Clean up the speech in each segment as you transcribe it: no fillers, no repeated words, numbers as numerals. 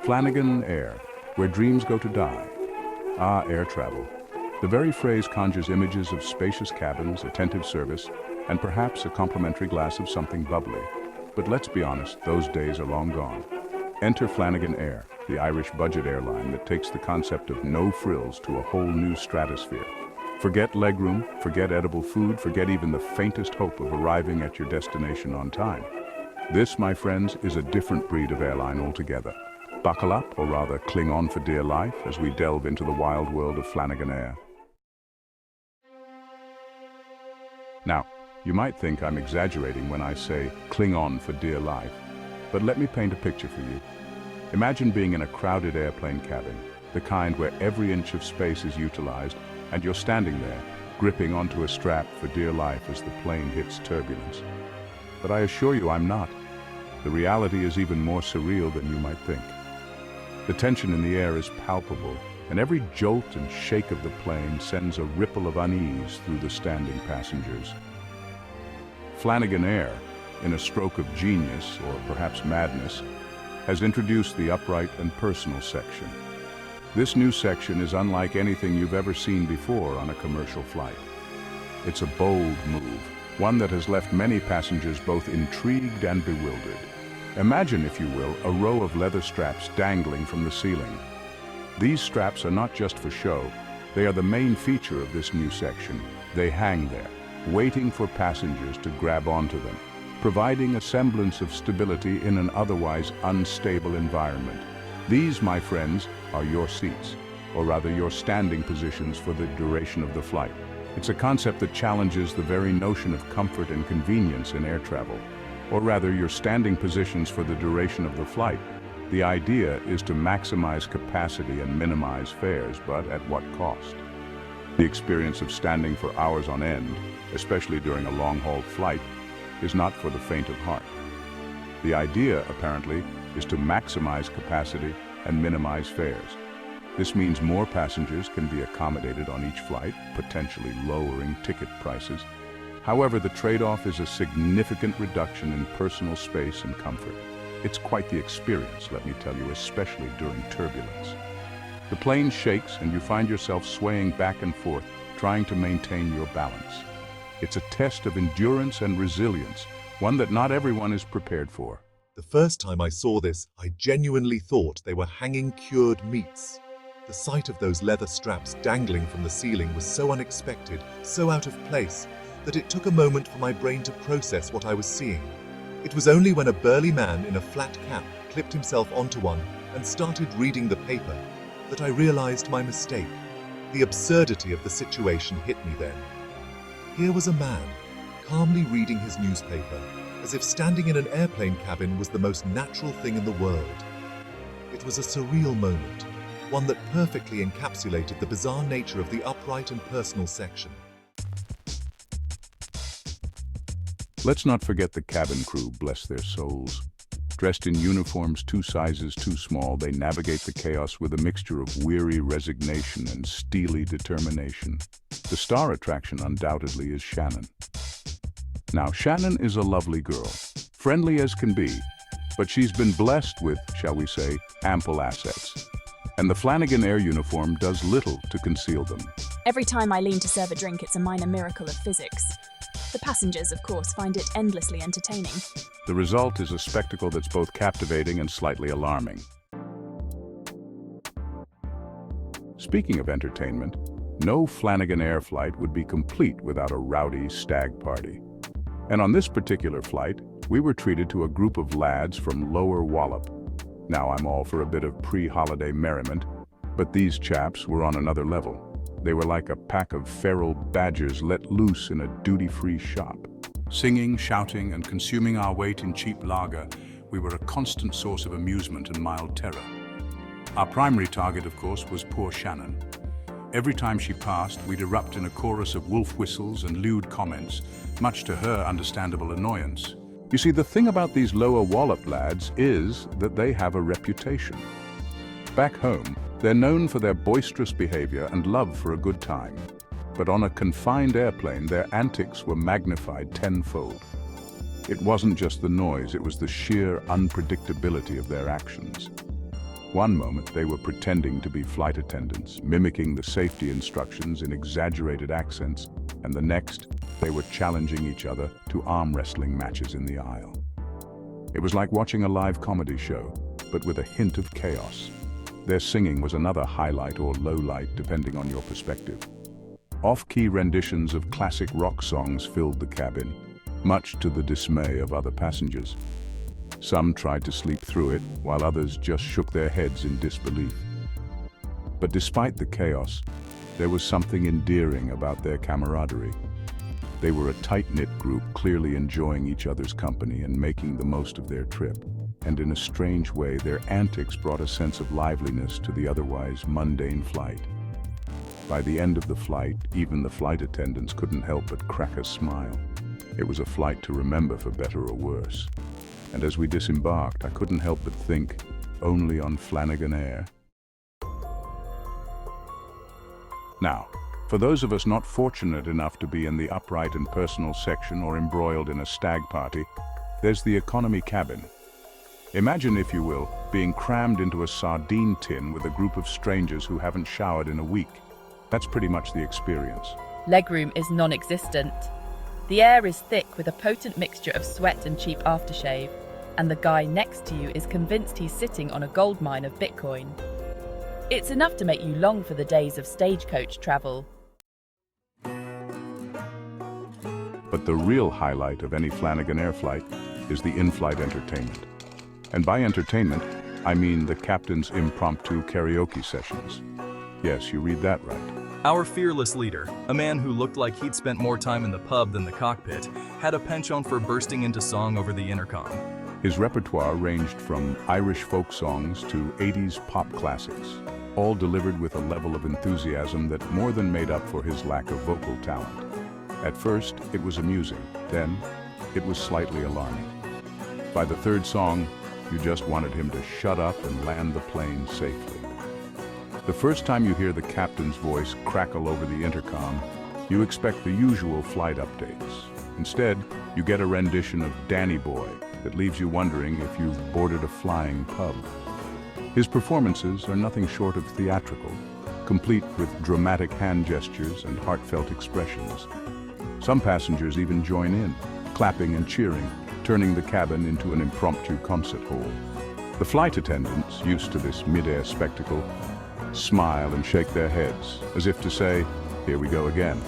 Flannigan Air, where dreams go to die. Ah, air travel. The very phrase conjures images of spacious cabins, attentive service, and perhaps a complimentary glass of something bubbly. But let's be honest, those days are long gone. Enter Flannigan Air, the Irish budget airline that takes the concept of no frills to a whole new stratosphere. Forget legroom, forget edible food, forget even the faintest hope of arriving at your destination on time. This, my friends, is a different breed of airline altogether. Buckle up, or rather cling on for dear life, as we delve into the wild world of Flannigan Air. Now, you might think I'm exaggerating when I say cling on for dear life, but let me paint a picture for you. Imagine being in a crowded airplane cabin, the kind where every inch of space is utilized, and you're standing there, gripping onto a strap for dear life as the plane hits turbulence. But I assure you I'm not. The reality is even more surreal than you might think. The tension in the air is palpable, and every jolt and shake of the plane sends a ripple of unease through the standing passengers. Flannigan Air, in a stroke of genius, or perhaps madness, has introduced the upright and personal section. This new section is unlike anything you've ever seen before on a commercial flight. It's a bold move, one that has left many passengers both intrigued and bewildered. Imagine, if you will, a row of leather straps dangling from the ceiling. These straps are not just for show, they are the main feature of this new section. They hang there, waiting for passengers to grab onto them, providing a semblance of stability in an otherwise unstable environment. These, my friends, are your seats, or rather your standing positions for the duration of the flight. It's a concept that challenges the very notion of comfort and convenience in air travel, or rather your standing positions for the duration of the flight. The idea is to maximize capacity and minimize fares, but at what cost? The experience of standing for hours on end, especially during a long-haul flight, is not for the faint of heart. The idea, apparently, is to maximize capacity and minimize fares. This means more passengers can be accommodated on each flight, potentially lowering ticket prices. However, the trade-off is a significant reduction in personal space and comfort. It's quite the experience, let me tell you, especially during turbulence. The plane shakes and you find yourself swaying back and forth, trying to maintain your balance. It's a test of endurance and resilience, one that not everyone is prepared for. The first time I saw this, I genuinely thought they were hanging cured meats. The sight of those leather straps dangling from the ceiling was so unexpected, so out of place, that it took a moment for my brain to process what I was seeing. It was only when a burly man in a flat cap clipped himself onto one and started reading the paper that I realized my mistake. The absurdity of the situation hit me then. Here was a man, calmly reading his newspaper, as if standing in an airplane cabin was the most natural thing in the world. It was a surreal moment, one that perfectly encapsulated the bizarre nature of the upright and personal section. Let's not forget the cabin crew, bless their souls. Dressed in uniforms 2 sizes too small, they navigate the chaos with a mixture of weary resignation and steely determination. The star attraction undoubtedly is Shannon. Now, Shannon is a lovely girl, friendly as can be, but she's been blessed with, shall we say, ample assets. And the Flannigan Air uniform does little to conceal them. Every time I lean to serve a drink, it's a minor miracle of physics. The passengers, of course, find it endlessly entertaining. The result is a spectacle that's both captivating and slightly alarming. Speaking of entertainment, no Flannigan Air flight would be complete without a rowdy stag party. And on this particular flight, we were treated to a group of lads from Lower Wallop. Now, I'm all for a bit of pre-holiday merriment, but these chaps were on another level. They were like a pack of feral badgers let loose in a duty-free shop. Singing, shouting, and consuming our weight in cheap lager, we were a constant source of amusement and mild terror. Our primary target, of course, was poor Shannon. Every time she passed, we'd erupt in a chorus of wolf whistles and lewd comments, much to her understandable annoyance. You see, the thing about these Lower Wallop lads is that they have a reputation. Back home, they're known for their boisterous behavior and love for a good time. But on a confined airplane, their antics were magnified tenfold. It wasn't just the noise, it was the sheer unpredictability of their actions. One moment they were pretending to be flight attendants, mimicking the safety instructions in exaggerated accents, and the next, they were challenging each other to arm wrestling matches in the aisle. It was like watching a live comedy show, but with a hint of chaos. Their singing was another highlight or lowlight, depending on your perspective. Off-key renditions of classic rock songs filled the cabin, much to the dismay of other passengers. Some tried to sleep through it, while others just shook their heads in disbelief. But despite the chaos, there was something endearing about their camaraderie. They were a tight-knit group, clearly enjoying each other's company and making the most of their trip. And in a strange way, their antics brought a sense of liveliness to the otherwise mundane flight. By the end of the flight, even the flight attendants couldn't help but crack a smile. It was a flight to remember for better or worse. And as we disembarked, I couldn't help but think, only on Flannigan Air. Now, for those of us not fortunate enough to be in the upright and personal section or embroiled in a stag party, there's the economy cabin. Imagine, if you will, being crammed into a sardine tin with a group of strangers who haven't showered in a week. That's pretty much the experience. Legroom is non-existent. The air is thick with a potent mixture of sweat and cheap aftershave, and the guy next to you is convinced he's sitting on a goldmine of Bitcoin. It's enough to make you long for the days of stagecoach travel. But the real highlight of any Flannigan Air flight is the in-flight entertainment. And by entertainment, I mean the captain's impromptu karaoke sessions. Yes, you read that right. Our fearless leader, a man who looked like he'd spent more time in the pub than the cockpit, had a penchant for bursting into song over the intercom. His repertoire ranged from Irish folk songs to 80s pop classics, all delivered with a level of enthusiasm that more than made up for his lack of vocal talent. At first, it was amusing. Then, it was slightly alarming. By the third song, you just wanted him to shut up and land the plane safely. The first time you hear the captain's voice crackle over the intercom, you expect the usual flight updates. Instead, you get a rendition of Danny Boy that leaves you wondering if you've boarded a flying pub. His performances are nothing short of theatrical, complete with dramatic hand gestures and heartfelt expressions. Some passengers even join in, clapping and cheering, turning the cabin into an impromptu concert hall. The flight attendants, used to this mid-air spectacle, smile and shake their heads, as if to say, "Here we go again."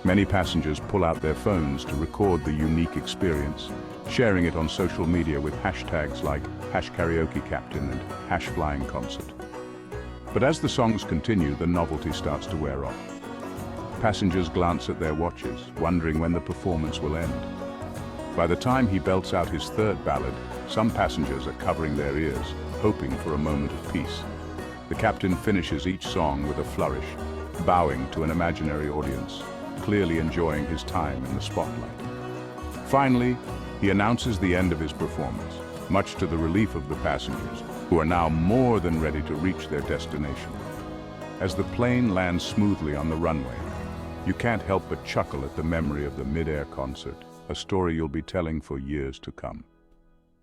Many passengers pull out their phones to record the unique experience, sharing it on social media with hashtags like #karaokecaptain and #flyingconcert. But as the songs continue, the novelty starts to wear off. Passengers glance at their watches, wondering when the performance will end. By the time he belts out his third ballad, some passengers are covering their ears, hoping for a moment of peace. The captain finishes each song with a flourish, bowing to an imaginary audience, clearly enjoying his time in the spotlight. Finally, he announces the end of his performance, much to the relief of the passengers, who are now more than ready to reach their destination. As the plane lands smoothly on the runway, you can't help but chuckle at the memory of the mid-air concert, a story you'll be telling for years to come.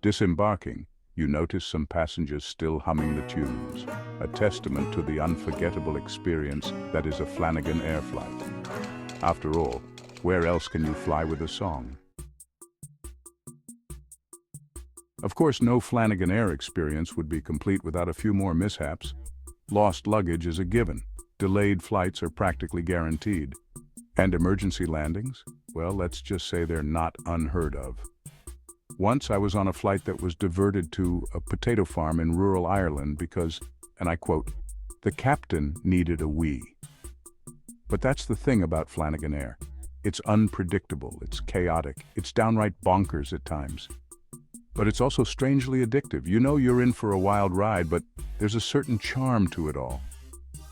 Disembarking, you notice some passengers still humming the tunes, a testament to the unforgettable experience that is a Flannigan Air flight. After all, where else can you fly with a song? Of course, no Flannigan Air experience would be complete without a few more mishaps. Lost luggage is a given. Delayed flights are practically guaranteed. And emergency landings? Well, let's just say they're not unheard of. Once I was on a flight that was diverted to a potato farm in rural Ireland because, and I quote, "the captain needed a wee." But that's the thing about Flannigan Air. It's unpredictable, it's chaotic, it's downright bonkers at times. But it's also strangely addictive. You know you're in for a wild ride, but there's a certain charm to it all.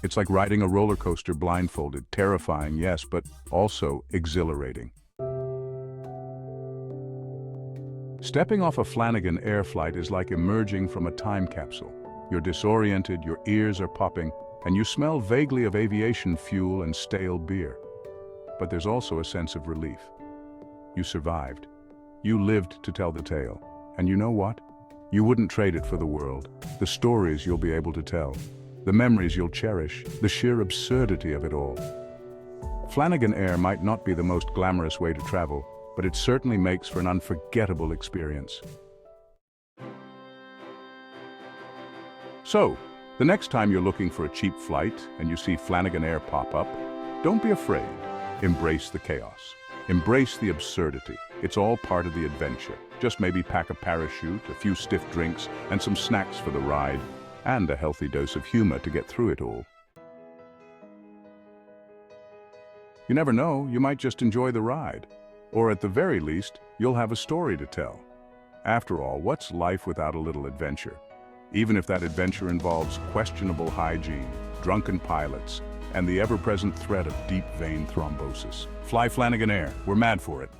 It's like riding a roller coaster blindfolded, terrifying, yes, but also exhilarating. Stepping off a Flannigan Air flight is like emerging from a time capsule. You're disoriented, your ears are popping, and you smell vaguely of aviation fuel and stale beer. But there's also a sense of relief. You survived. You lived to tell the tale. And you know what? You wouldn't trade it for the world. The stories you'll be able to tell, the memories you'll cherish, the sheer absurdity of it all. Flannigan Air might not be the most glamorous way to travel, but it certainly makes for an unforgettable experience. So, the next time you're looking for a cheap flight and you see Flannigan Air pop up, don't be afraid. Embrace the chaos. Embrace the absurdity. It's all part of the adventure. Just maybe pack a parachute, a few stiff drinks, and some snacks for the ride, and a healthy dose of humor to get through it all. You never know, you might just enjoy the ride. Or at the very least, you'll have a story to tell. After all, what's life without a little adventure? Even if that adventure involves questionable hygiene, drunken pilots, and the ever-present threat of deep vein thrombosis. Fly Flannigan Air, we're mad for it.